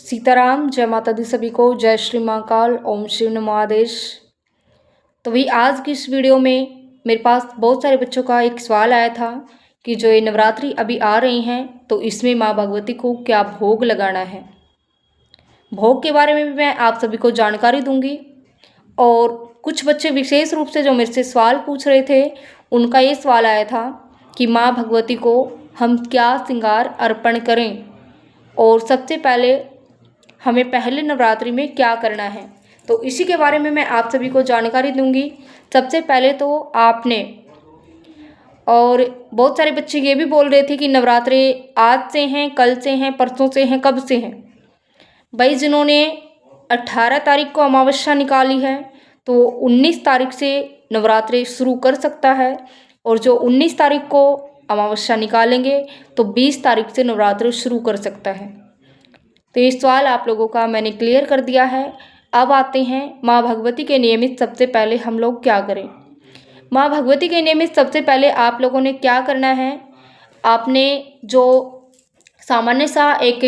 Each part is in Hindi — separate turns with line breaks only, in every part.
सीताराम, जय माता दी सभी को, जय श्री महाकाल, ओम शिव नमो आदेश। तो भाई आज की इस वीडियो में मेरे पास बहुत सारे बच्चों का एक सवाल आया था कि जो ये नवरात्रि अभी आ रही हैं तो इसमें माँ भगवती को क्या भोग लगाना है। भोग के बारे में भी मैं आप सभी को जानकारी दूंगी। और कुछ बच्चे विशेष रूप से जो मेरे से सवाल पूछ रहे थे, उनका ये सवाल आया था कि माँ भगवती को हम क्या श्रृंगार अर्पण करें और सबसे पहले हमें पहले नवरात्रि में क्या करना है। तो इसी के बारे में मैं आप सभी को जानकारी दूंगी। सबसे पहले तो आपने, और बहुत सारे बच्चे ये भी बोल रहे थे कि नवरात्रि आज से हैं, कल से हैं, परसों से हैं, कब से हैं। भाई जिन्होंने 18 तारीख को अमावस्या निकाली है तो 19 तारीख से नवरात्रि शुरू कर सकता है, और जो 19 तारीख को अमावस्या निकालेंगे तो 20 तारीख से नवरात्रि शुरू कर सकता है। तो ये सवाल आप लोगों का मैंने क्लियर कर दिया है। अब आते हैं माँ भगवती के नियमित सबसे पहले हम लोग क्या करें। माँ भगवती के नियमित सबसे पहले आप लोगों ने क्या करना है, आपने जो सामान्य सा एक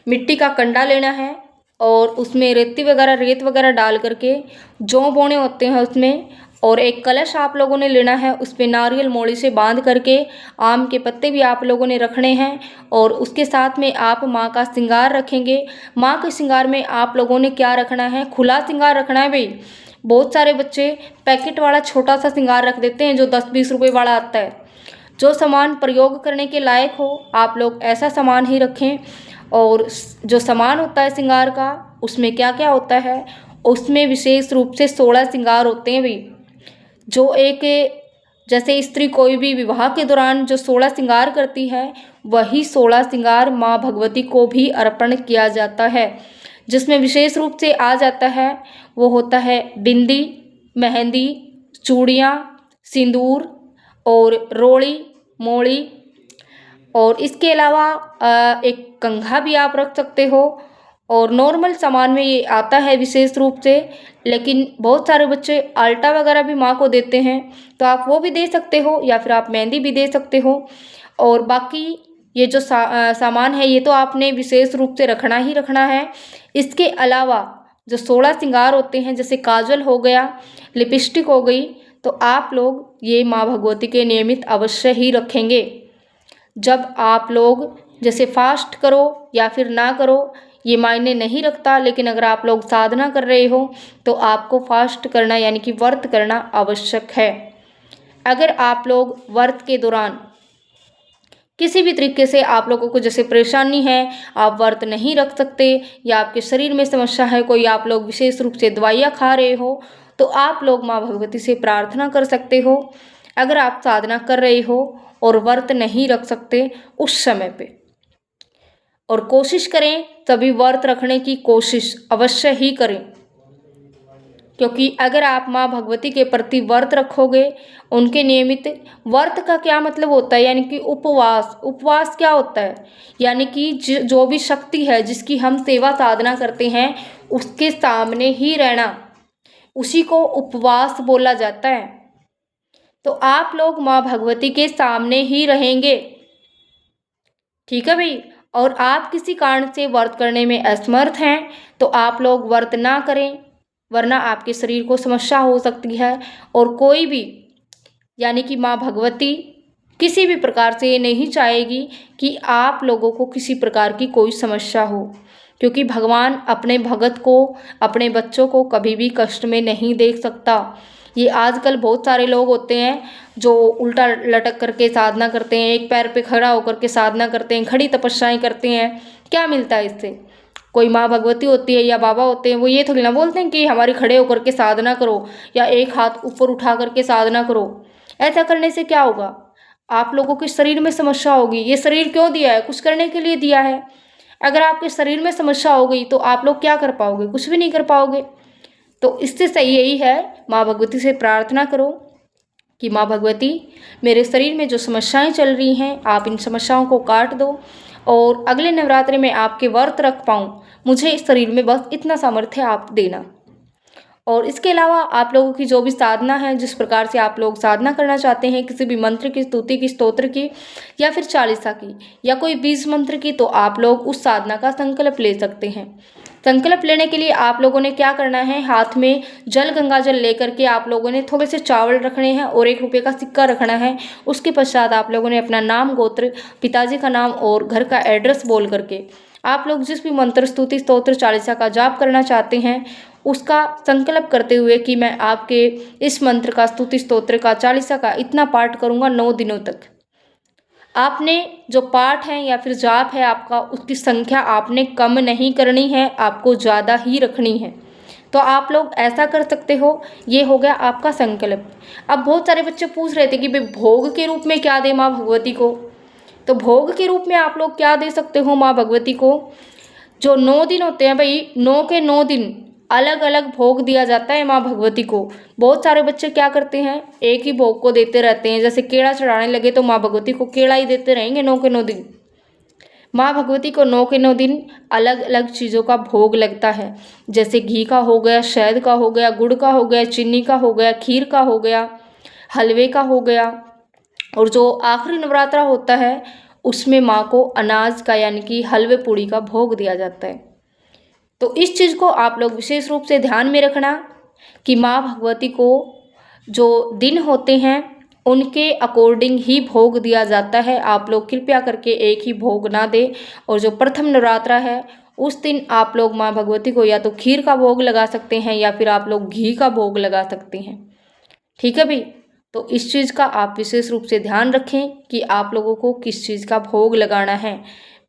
मिट्टी का कंडा लेना है और उसमें रेत वगैरह डाल करके जौ बोने होते हैं उसमें, और एक कलश आप लोगों ने लेना है, उस पर नारियल मोड़ी से बांध करके आम के पत्ते भी आप लोगों ने रखने हैं, और उसके साथ में आप माँ का श्रृंगार रखेंगे। माँ के श्रृंगार में आप लोगों ने क्या रखना है, खुला श्रृंगार रखना है। भाई बहुत सारे बच्चे पैकेट वाला छोटा सा श्रृंगार रख देते हैं जो 10-20 रुपये वाला आता है। जो सामान प्रयोग करने के लायक हो आप लोग ऐसा सामान ही रखें। और जो सामान होता है श्रृंगार का, उसमें क्या क्या होता है, उसमें विशेष रूप से 16 श्रृंगार होते हैं। भाई जो एक जैसे स्त्री कोई भी विवाह के दौरान जो 16 श्रृंगार करती है, वही 16 श्रृंगार माँ भगवती को भी अर्पण किया जाता है। जिसमें विशेष रूप से आ जाता है वो होता है बिंदी, मेहंदी, चूड़ियाँ, सिंदूर और रोड़ी मोड़ी। और इसके अलावा एक कंघा भी आप रख सकते हो, और नॉर्मल सामान में ये आता है विशेष रूप से। लेकिन बहुत सारे बच्चे आल्टा वगैरह भी माँ को देते हैं, तो आप वो भी दे सकते हो, या फिर आप मेहंदी भी दे सकते हो। और बाकी ये जो सामान है ये तो आपने विशेष रूप से रखना ही रखना है। इसके अलावा जो 16 श्रृंगार होते हैं, जैसे काजल हो गया, लिपस्टिक हो गई, तो आप लोग ये माँ भगवती के नियमित अवश्य ही रखेंगे। जब आप लोग जैसे फास्ट करो या फिर ना करो ये मायने नहीं रखता, लेकिन अगर आप लोग साधना कर रहे हो तो आपको फास्ट करना यानी कि व्रत करना आवश्यक है। अगर आप लोग व्रत के दौरान किसी भी तरीके से आप लोगों को जैसे परेशानी है, आप व्रत नहीं रख सकते, या आपके शरीर में समस्या है कोई, आप लोग विशेष रूप से दवाइयाँ खा रहे हो, तो आप लोग माँ भगवती से प्रार्थना कर सकते हो। अगर आप साधना कर रहे हो और व्रत नहीं रख सकते उस समय पे, और कोशिश करें तभी व्रत रखने की कोशिश अवश्य ही करें, क्योंकि अगर आप माँ भगवती के प्रति व्रत रखोगे, उनके नियमित, व्रत का क्या मतलब होता है, यानी कि उपवास। उपवास क्या होता है, यानी कि जो भी शक्ति है जिसकी हम सेवा साधना करते हैं उसके सामने ही रहना, उसी को उपवास बोला जाता है। तो आप लोग माँ भगवती के सामने ही रहेंगे, ठीक है भाई। और आप किसी कारण से व्रत करने में असमर्थ हैं तो आप लोग व्रत ना करें, वरना आपके शरीर को समस्या हो सकती है। और कोई भी यानी कि माँ भगवती किसी भी प्रकार से ये नहीं चाहेगी कि आप लोगों को किसी प्रकार की कोई समस्या हो, क्योंकि भगवान अपने भगत को, अपने बच्चों को कभी भी कष्ट में नहीं देख सकता। ये आजकल बहुत सारे लोग होते हैं जो उल्टा लटक करके साधना करते हैं, एक पैर पे खड़ा होकर के साधना करते हैं, खड़ी तपस्याएं करते हैं। क्या मिलता है इससे? कोई माँ भगवती होती है या बाबा होते हैं, वो ये थोड़ी ना बोलते हैं कि हमारी खड़े होकर के साधना करो या एक हाथ ऊपर उठा करके साधना करो। ऐसा करने से क्या होगा, आप लोगों के शरीर में समस्या होगी। ये शरीर क्यों दिया है? कुछ करने के लिए दिया है। अगर आपके शरीर में समस्या हो गई तो आप लोग क्या कर पाओगे? कुछ भी नहीं कर पाओगे। तो इससे सही यही है, माँ भगवती से प्रार्थना करो कि माँ भगवती मेरे शरीर में जो समस्याएं चल रही हैं आप इन समस्याओं को काट दो, और अगले नवरात्रि में आपके व्रत रख पाऊँ, मुझे इस शरीर में बस इतना सामर्थ्य आप देना। और इसके अलावा आप लोगों की जो भी साधना है, जिस प्रकार से आप लोग साधना करना चाहते हैं किसी भी मंत्र की, स्तुति की, स्तोत्र की या फिर चालीसा की या कोई बीज मंत्र की, तो आप लोग उस साधना का संकल्प ले सकते हैं। संकल्प लेने के लिए आप लोगों ने क्या करना है, हाथ में जल गंगा जल लेकर के आप लोगों ने थोड़े से चावल रखने हैं और 1 रुपये का सिक्का रखना है। उसके पश्चात आप लोगों ने अपना नाम, गोत्र, पिताजी का नाम और घर का एड्रेस बोल करके आप लोग जिस भी मंत्र, स्तुति, स्तोत्र, चालीसा का जाप करना चाहते हैं उसका संकल्प करते हुए कि मैं आपके इस मंत्र का, स्तुति, स्तोत्र का, चालीसा का इतना पाठ करूँगा 9 दिनों तक। आपने जो पाठ है या फिर जाप है आपका, उसकी संख्या आपने कम नहीं करनी है, आपको ज़्यादा ही रखनी है। तो आप लोग ऐसा कर सकते हो। ये हो गया आपका संकल्प। अब बहुत सारे बच्चे पूछ रहे थे कि भाई भोग के रूप में क्या दें माँ भगवती को। तो भोग के रूप में आप लोग क्या दे सकते हो माँ भगवती को, जो 9 दिन होते हैं भाई, 9 के 9 दिन अलग अलग भोग दिया जाता है माँ भगवती को। बहुत सारे बच्चे क्या करते हैं, एक ही भोग को देते रहते हैं। जैसे केला चढ़ाने लगे तो माँ भगवती को केला ही देते रहेंगे 9 के 9 दिन। माँ भगवती को 9 के 9 दिन अलग अलग चीज़ों का भोग लगता है। जैसे घी का हो गया, शहद का हो गया, गुड़ का हो गया, चीनी का हो गया, खीर का हो गया, हलवे का हो गया। और जो आखिरी नवरात्रा होता है उसमें माँ को अनाज का यानी कि हलवे पूड़ी का भोग दिया जाता है। तो इस चीज़ को आप लोग विशेष रूप से ध्यान में रखना कि माँ भगवती को जो दिन होते हैं उनके अकॉर्डिंग ही भोग दिया जाता है। आप लोग कृपया करके एक ही भोग ना दें। और जो प्रथम नवरात्रा है उस दिन आप लोग माँ भगवती को या तो खीर का भोग लगा सकते हैं या फिर आप लोग घी का भोग लगा सकते हैं। ठीक है भाई, तो इस चीज़ का आप विशेष रूप से ध्यान रखें कि आप लोगों को किस चीज़ का भोग लगाना है।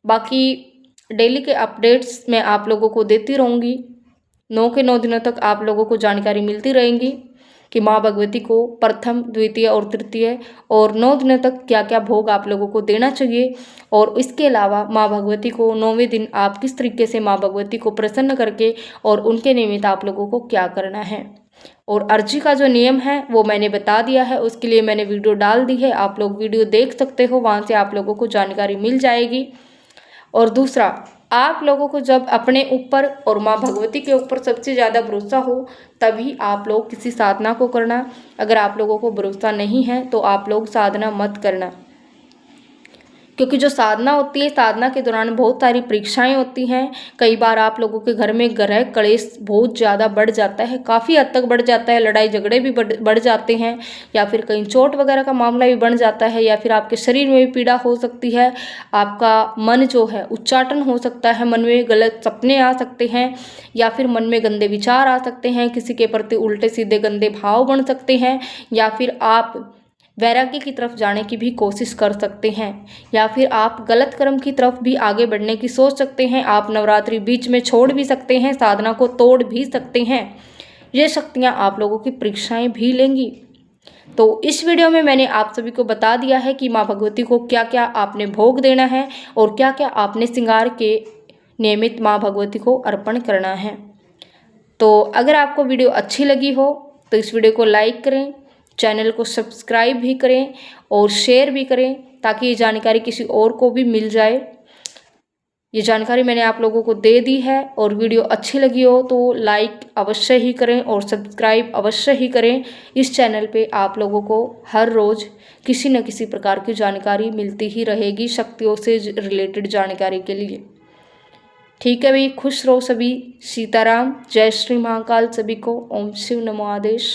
बाकी डेली के अपडेट्स मैं आप लोगों को देती रहूँगी। 9 के 9 दिनों तक आप लोगों को जानकारी मिलती रहेंगी कि माँ भगवती को प्रथम, द्वितीय और तृतीय और 9 दिनों तक क्या क्या भोग आप लोगों को देना चाहिए। और इसके अलावा माँ भगवती को 9वें दिन आप किस तरीके से माँ भगवती को प्रसन्न करके और उनके निमित्त आप लोगों को क्या करना है। और अर्जी का जो नियम है वो मैंने बता दिया है, उसके लिए मैंने वीडियो डाल दी है। आप लोग वीडियो देख सकते हो, वहाँ से आप लोगों को जानकारी मिल जाएगी। और दूसरा, आप लोगों को जब अपने ऊपर और माँ भगवती के ऊपर सबसे ज़्यादा भरोसा हो तभी आप लोग किसी साधना को करना। अगर आप लोगों को भरोसा नहीं है तो आप लोग साधना मत करना, क्योंकि जो साधना होती है, साधना के दौरान बहुत सारी परीक्षाएं होती हैं। कई बार आप लोगों के घर में ग्रह क्लेश बहुत ज़्यादा बढ़ जाता है, काफ़ी हद तक बढ़ जाता है, लड़ाई झगड़े भी बढ़ जाते हैं, या फिर कहीं चोट वगैरह का मामला भी बढ़ जाता है, या फिर आपके शरीर में भी पीड़ा हो सकती है। आपका मन जो है उच्चाटन हो सकता है, मन में गलत सपने आ सकते हैं, या फिर मन में गंदे विचार आ सकते हैं, किसी के प्रति उल्टे सीधे गंदे भाव बन सकते हैं, या फिर आप वैराग्य की तरफ जाने की भी कोशिश कर सकते हैं, या फिर आप गलत कर्म की तरफ भी आगे बढ़ने की सोच सकते हैं। आप नवरात्रि बीच में छोड़ भी सकते हैं, साधना को तोड़ भी सकते हैं। ये शक्तियाँ आप लोगों की परीक्षाएं भी लेंगी। तो इस वीडियो में मैंने आप सभी को बता दिया है कि माँ भगवती को क्या क्या आपने भोग देना है और क्या क्या आपने श्रृंगार के नियमित माँ भगवती को अर्पण करना है। तो अगर आपको वीडियो अच्छी लगी हो तो इस वीडियो को लाइक करें, चैनल को सब्सक्राइब भी करें और शेयर भी करें, ताकि ये जानकारी किसी और को भी मिल जाए। ये जानकारी मैंने आप लोगों को दे दी है। और वीडियो अच्छी लगी हो तो लाइक अवश्य ही करें और सब्सक्राइब अवश्य ही करें। इस चैनल पे आप लोगों को हर रोज़ किसी न किसी प्रकार की जानकारी मिलती ही रहेगी, शक्तियों से रिलेटेड जानकारी के लिए। ठीक है भाई, खुश रहो सभी। सीताराम, जय श्री महाकाल सभी को। ओम शिव नमो आदेश।